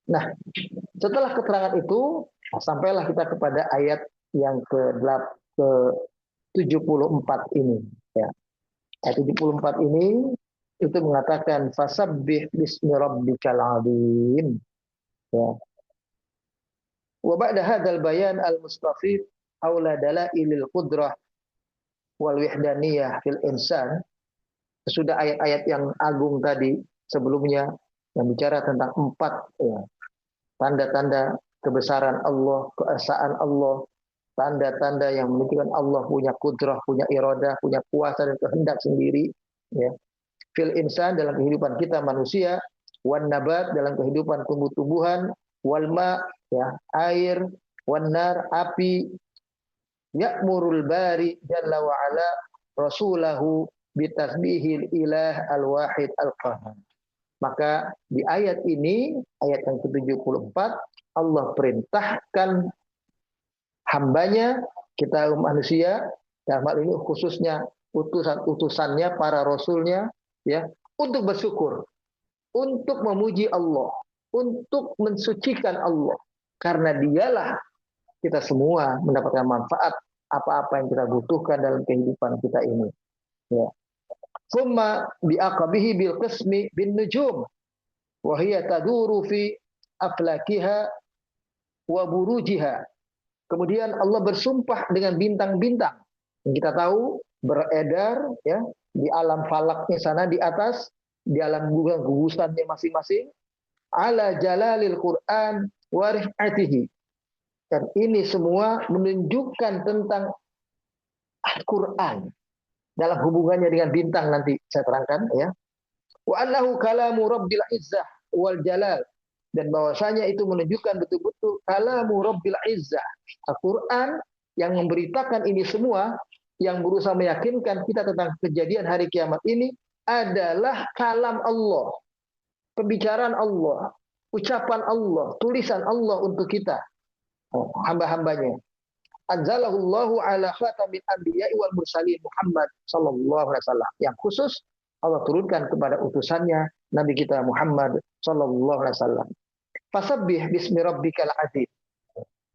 Nah, setelah keterangan itu, sampailah kita kepada ayat yang ke-74 ini. Ya. Ayat 74 ini itu mengatakan fasabbih bismi rabbikal azim. Ya. Wa ba'da hadzal bayan al-mustafid haula dalailil qudrah wal wihdaniyah fil insan. Sudah ayat-ayat yang agung tadi sebelumnya yang bicara tentang empat ya, tanda-tanda kebesaran Allah, keesaan Allah, tanda-tanda yang menunjukkan Allah punya kudrah, punya iradah, punya kuasa dan kehendak sendiri. Ya. Fil insan dalam kehidupan kita manusia, wan nabat dalam kehidupan tumbuh-tumbuhan, wal ma ya air, wan nar api, ya'murul bari jalla wa ala rasulahu bitasbihil ilah al-wahid al-qahhar. Maka di ayat ini, ayat yang ke-74, Allah perintahkan hambanya, kita manusia, dalam hal ini khususnya utusan-utusannya, para rasulnya, ya, untuk bersyukur, untuk memuji Allah, untuk mensucikan Allah. Karena dialah kita semua mendapatkan manfaat apa-apa yang kita butuhkan dalam kehidupan kita ini. Ya. Summa bi'aqabihi bil qismi bin nujum wa hiya taduru fi aflakiha wa burujiha. Kemudian Allah bersumpah dengan bintang-bintang yang kita tahu beredar ya di alam falaknya sana di atas, di alam gugusannya masing-masing, ala jalalil Quran wa rif'atihi. Dan ini semua menunjukkan tentang Al-Quran dalam hubungannya dengan bintang, nanti saya terangkan ya. Wa annahu kalamu rabbil izzah wal jalal, dan bahwasanya itu menunjukkan betul-betul kalamu rabbil izzah, Al-Quran yang memberitakan ini semua, yang berusaha meyakinkan kita tentang kejadian hari kiamat ini adalah kalam Allah, pembicaraan Allah, ucapan Allah, tulisan Allah untuk kita, hamba-hambanya. Anzalahullahu ala khatamin anbiya'i wal mursalin Muhammad sallallahu alaihi wasallam, yang khusus Allah turunkan kepada utusannya Nabi kita Muhammad sallallahu alaihi wasallam. Fasabbih bismi rabbikal azim.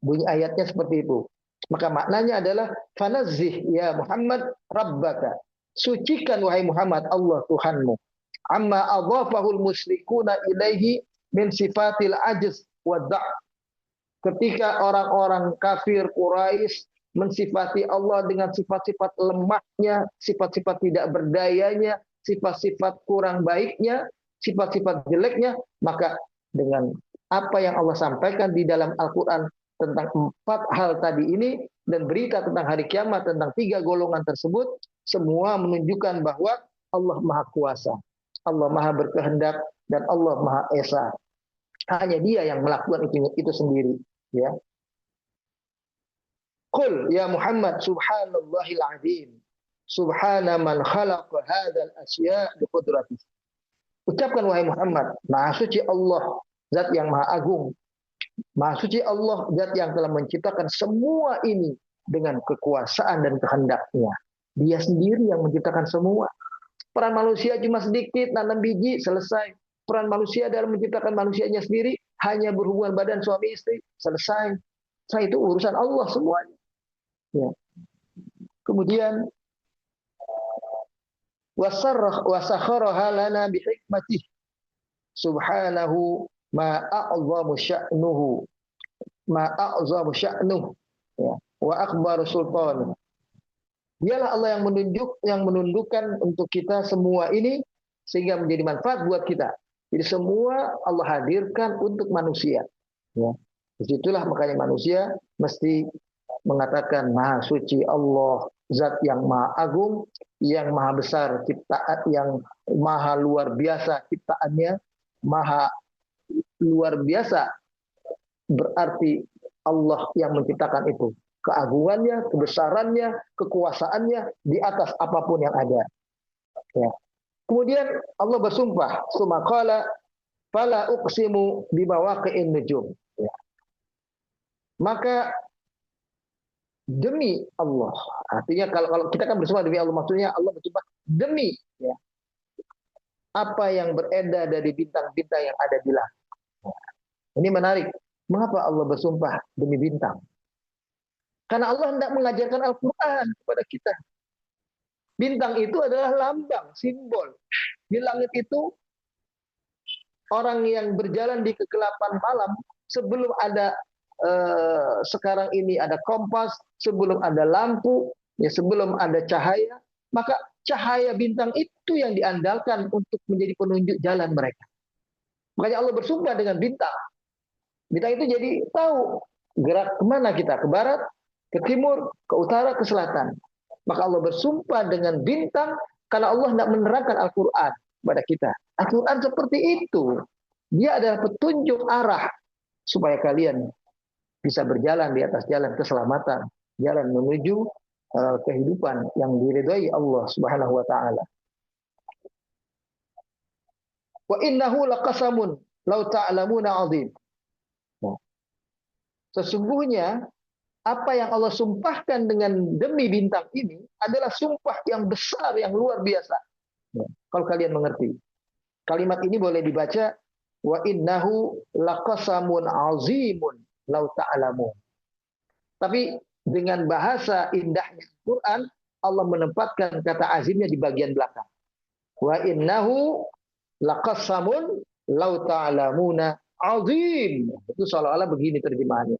Bunyi ayatnya seperti itu. Maka maknanya adalah fanazzih ya Muhammad rabbaka. Sucikan wahai Muhammad Allah Tuhanmu. Amma adhafahul musyrikuna ilaihi min sifatil ajz wa dha'f. Ketika orang-orang kafir Quraisy mensifati Allah dengan sifat-sifat lemahnya, sifat-sifat tidak berdayanya, sifat-sifat kurang baiknya, sifat-sifat jeleknya, maka dengan apa yang Allah sampaikan di dalam Al-Quran tentang empat hal tadi ini, dan berita tentang hari kiamat, tentang tiga golongan tersebut, semua menunjukkan bahwa Allah Maha Kuasa, Allah Maha Berkehendak, dan Allah Maha Esa. Hanya Dia yang melakukan itu sendiri. Ya. Qul ya Muhammad subhanallahil azim. Subhana man khalaqa hadzal asya' bi qudratihi. Ucapkan wahai Muhammad, Maha suci Allah, zat yang maha agung. Maha suci Allah, zat yang telah menciptakan semua ini dengan kekuasaan dan kehendaknya. Dia sendiri yang menciptakan semua. Peran manusia cuma sedikit, nanam biji, selesai. Peran manusia dalam menciptakan manusianya sendiri hanya berhubungan badan suami istri, selesai. Setelah itu urusan Allah semuanya. Ya. Kemudian wasakharaha lana bihikmatih. Subhanahu ma a'zamu sya'nuhu. Ma a'zamu sya'nuhu. Ya. Wa akbaru sultan. Dialah Allah yang menundukkan untuk kita semua ini sehingga menjadi manfaat buat kita. Jadi semua Allah hadirkan untuk manusia. Ya. Disitulah makanya manusia mesti mengatakan Maha Suci Allah, Zat yang Maha Agung, yang Maha Besar ciptaan, yang Maha luar biasa ciptaannya, Maha luar biasa berarti Allah yang menciptakan itu. Keagungannya, kebesarannya, kekuasaannya di atas apapun yang ada. Ya. Kemudian Allah bersumpah, sumakala fala uqsimu bimawaqi'in nujum. Ya. Maka demi Allah, artinya kalau kita kan bersumpah demi Allah, maksudnya Allah bersumpah demi ya, apa yang beredar dari bintang-bintang yang ada di langit. Ini menarik. Mengapa Allah bersumpah demi bintang? Karena Allah hendak mengajarkan Al-Quran kepada kita. Bintang itu adalah lambang, simbol. Di langit itu, orang yang berjalan di kegelapan malam, sebelum ada sekarang ini ada kompas, sebelum ada lampu, ya sebelum ada cahaya, maka cahaya bintang itu yang diandalkan untuk menjadi penunjuk jalan mereka. Makanya Allah bersumpah dengan bintang. Bintang itu jadi tahu gerak kemana kita, ke barat, ke timur, ke utara, ke selatan. Maka Allah bersumpah dengan bintang karena Allah tidak menerangkan Al-Quran kepada kita. Al-Quran seperti itu. Dia adalah petunjuk arah supaya kalian bisa berjalan di atas jalan keselamatan, jalan menuju kehidupan yang diridhai Allah Subhanahu wa taala. Wa innahu laqasamun law ta'lamuna 'azim. Sesungguhnya apa yang Allah sumpahkan dengan demi bintang ini adalah sumpah yang besar, yang luar biasa. Kalau kalian mengerti. Kalimat ini boleh dibaca wa innahu laqasamun 'azimun law ta'lamun. Tapi dengan bahasa indahnya Al-Quran, Allah menempatkan kata azimnya di bagian belakang. Wa innahu laqasamun law ta'lamuna azim. Itu seolah-olah begini terjemahannya.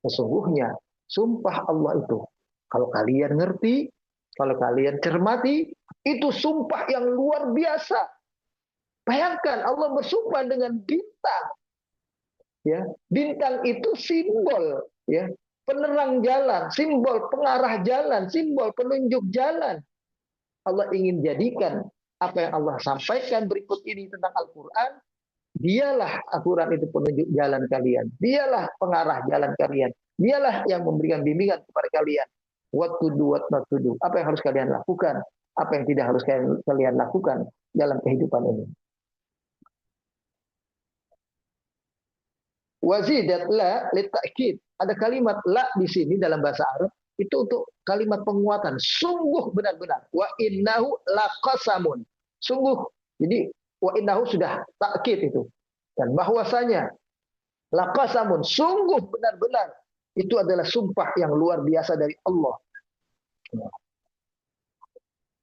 Sesungguhnya sumpah Allah itu, kalau kalian ngerti, kalau kalian cermati, itu sumpah yang luar biasa. Bayangkan Allah bersumpah dengan bintang. Ya, bintang itu simbol, ya, penerang jalan, simbol pengarah jalan, simbol penunjuk jalan. Allah ingin jadikan apa yang Allah sampaikan berikut ini tentang Al-Quran, dialah Al-Quran itu penunjuk jalan kalian, dialah pengarah jalan kalian, dialah yang memberikan bimbingan kepada kalian. What to do, what not to do. Apa yang harus kalian lakukan, apa yang tidak harus kalian lakukan dalam kehidupan ini. Wazidat la litakid. Ada kalimat la di sini dalam bahasa Arab itu untuk kalimat penguatan. Sungguh benar-benar. Wa innahu laqasamun. Sungguh. Jadi wa innahu sudah takkid itu. Dan bahwasanya laqasamun, sungguh benar-benar itu adalah sumpah yang luar biasa dari Allah.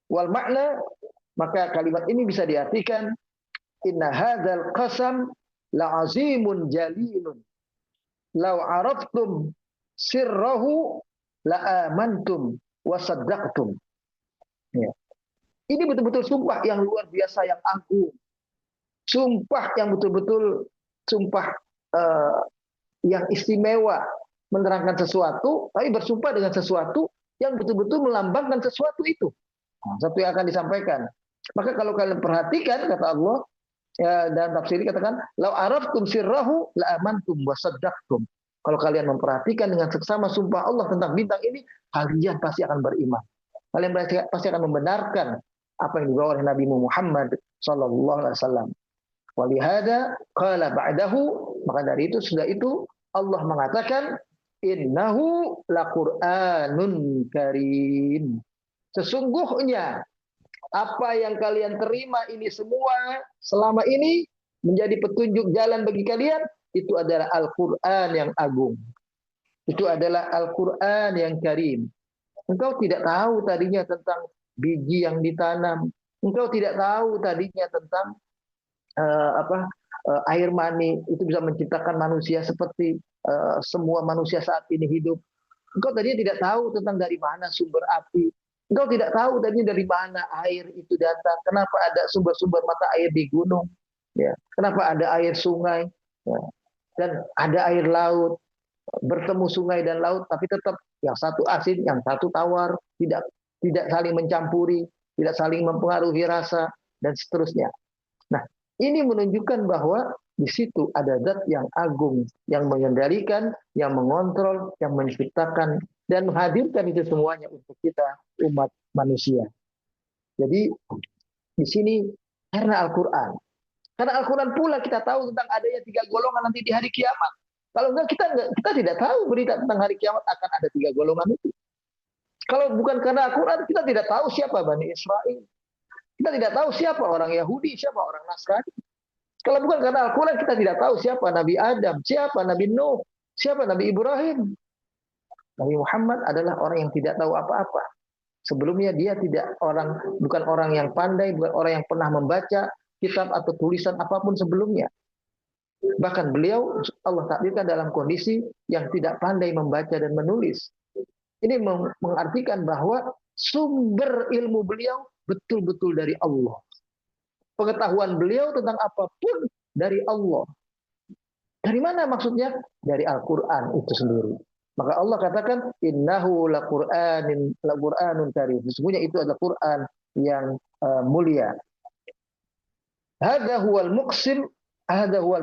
Wal makna, maka kalimat ini bisa diartikan inna hadzal qasam la'azimun jalilun law araftum sirrahu la'amantum wasaddaqtum. Ya. Ini betul-betul sumpah yang luar biasa, yang agung. Sumpah yang betul-betul sumpah yang istimewa, menerangkan sesuatu, tapi bersumpah dengan sesuatu yang betul-betul melambangkan sesuatu itu. Satu yang akan disampaikan. Maka kalau kalian perhatikan, kata Allah, ya, dan tafsir katakan, lau araftum sirrahu la amantum wasaddaqtum. Kalau kalian memperhatikan dengan seksama sumpah Allah tentang bintang ini, kalian pasti akan beriman. Kalian pasti akan membenarkan apa yang dibawa oleh Nabi Muhammad sallallahu alaihi wasallam. Walihada qala ba'dahu, maka dari itu sudah itu Allah mengatakan innahu laqur'anun karim. Sesungguhnya apa yang kalian terima ini semua selama ini menjadi petunjuk jalan bagi kalian, itu adalah Al-Quran yang agung. Itu adalah Al-Quran yang karim. Engkau tidak tahu tadinya tentang biji yang ditanam. Engkau tidak tahu tadinya tentang air mani itu bisa menciptakan manusia seperti semua manusia saat ini hidup. Engkau tadinya tidak tahu tentang dari mana sumber api. Engkau tidak tahu tadinya dari mana air itu datang. Kenapa ada sumber-sumber mata air di gunung. Ya. Kenapa ada air sungai. Ya. Dan ada air laut. Bertemu sungai dan laut, tapi tetap yang satu asin, yang satu tawar. Tidak saling mencampuri. Tidak saling mempengaruhi rasa. Dan seterusnya. Nah, ini menunjukkan bahwa di situ ada zat yang agung, yang mengendalikan, yang mengontrol, yang menciptakan, dan menghadirkan itu semuanya untuk kita, umat manusia. Jadi, di sini karena Al-Quran. Karena Al-Quran pula kita tahu tentang adanya 3 golongan nanti di hari kiamat. Kalau enggak, kita tidak tahu berita tentang hari kiamat akan ada 3 golongan itu. Kalau bukan karena Al-Quran, kita tidak tahu siapa Bani Israel. Kita tidak tahu siapa orang Yahudi, siapa orang Nasrani. Kalau bukan karena Al-Quran, kita tidak tahu siapa Nabi Adam, siapa Nabi Nuh, siapa Nabi Ibrahim. Nabi Muhammad adalah orang yang tidak tahu apa-apa. Sebelumnya dia bukan orang yang pandai, bukan orang yang pernah membaca kitab atau tulisan apapun sebelumnya. Bahkan beliau Allah takdirkan dalam kondisi yang tidak pandai membaca dan menulis. Ini mengartikan bahwa sumber ilmu beliau betul-betul dari Allah. Pengetahuan beliau tentang apapun dari Allah. Dari mana maksudnya? Dari Al-Quran itu sendiri. Maka Allah katakan, innahu laqur'anun karim. Sesungguhnya itu adalah Quran yang mulia. Hadza huwal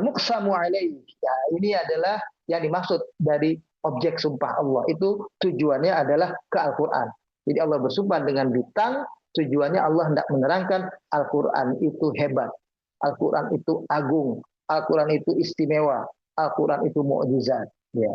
muqsamu alaihi. Ya, ini adalah yang dimaksud dari objek sumpah Allah. Itu tujuannya adalah ke Al-Quran. Jadi Allah bersumpah dengan bintang, tujuannya Allah hendak menerangkan Al-Quran itu hebat. Al-Quran itu agung. Al-Quran itu istimewa. Al-Quran itu mukjizat. Ya.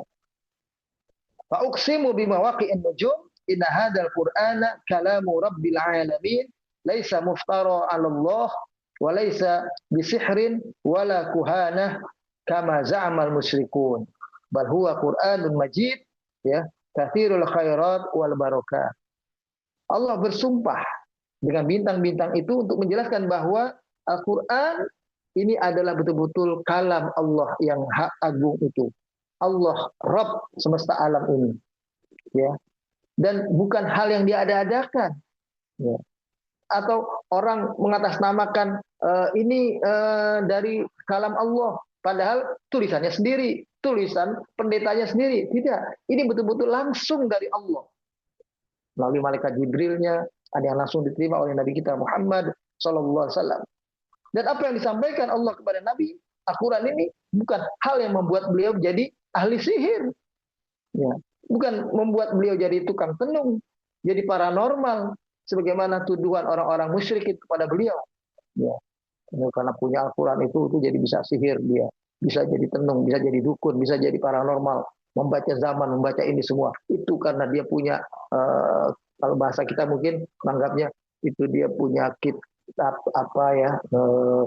Fa uqsimu bimawaqi'in nujum inna hadzal qur'ana kalamu rabbil alamin laisa muftara 'ala Allah wa laisa bisihrin wala kuhanah kama za'amal musyrikun bal huwa qur'anun majid ya katsirul khairat wal barakah. Allah bersumpah dengan bintang-bintang itu untuk menjelaskan bahwa Al-Qur'an ini adalah betul-betul kalam Allah yang hak agung itu. Allah Rabb semesta alam ini, ya, dan bukan hal yang diada-adakan, ya. Atau orang mengatasnamakan ini dari kalam Allah, padahal tulisannya sendiri, tulisan pendetanya sendiri, tidak. Ini betul-betul langsung dari Allah melalui malaikat Jibrilnya, ada yang langsung diterima oleh Nabi kita Muhammad SAW. Dan apa yang disampaikan Allah kepada Nabi Al-Quran ini bukan hal yang membuat beliau jadi ahli sihir, ya. Bukan membuat beliau jadi tukang tenung, jadi paranormal, sebagaimana tuduhan orang-orang musyrik kepada beliau. Ya. Karena punya Al-Quran itu jadi bisa sihir dia, bisa jadi tenung, bisa jadi dukun, bisa jadi paranormal, membaca zaman, membaca ini semua. Itu karena dia punya, kalau bahasa kita mungkin menganggapnya itu dia punya kitab apa ya,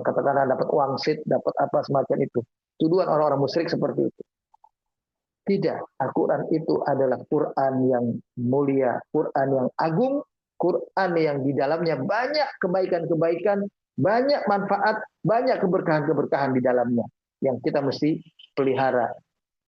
katakanlah dapat wangsit, dapat apa semacam itu. Tuduhan orang-orang musyrik seperti itu. Tidak, Al-Quran itu adalah Quran yang mulia, Quran yang agung, Quran yang di dalamnya banyak kebaikan-kebaikan, banyak manfaat, banyak keberkahan-keberkahan di dalamnya yang kita mesti pelihara.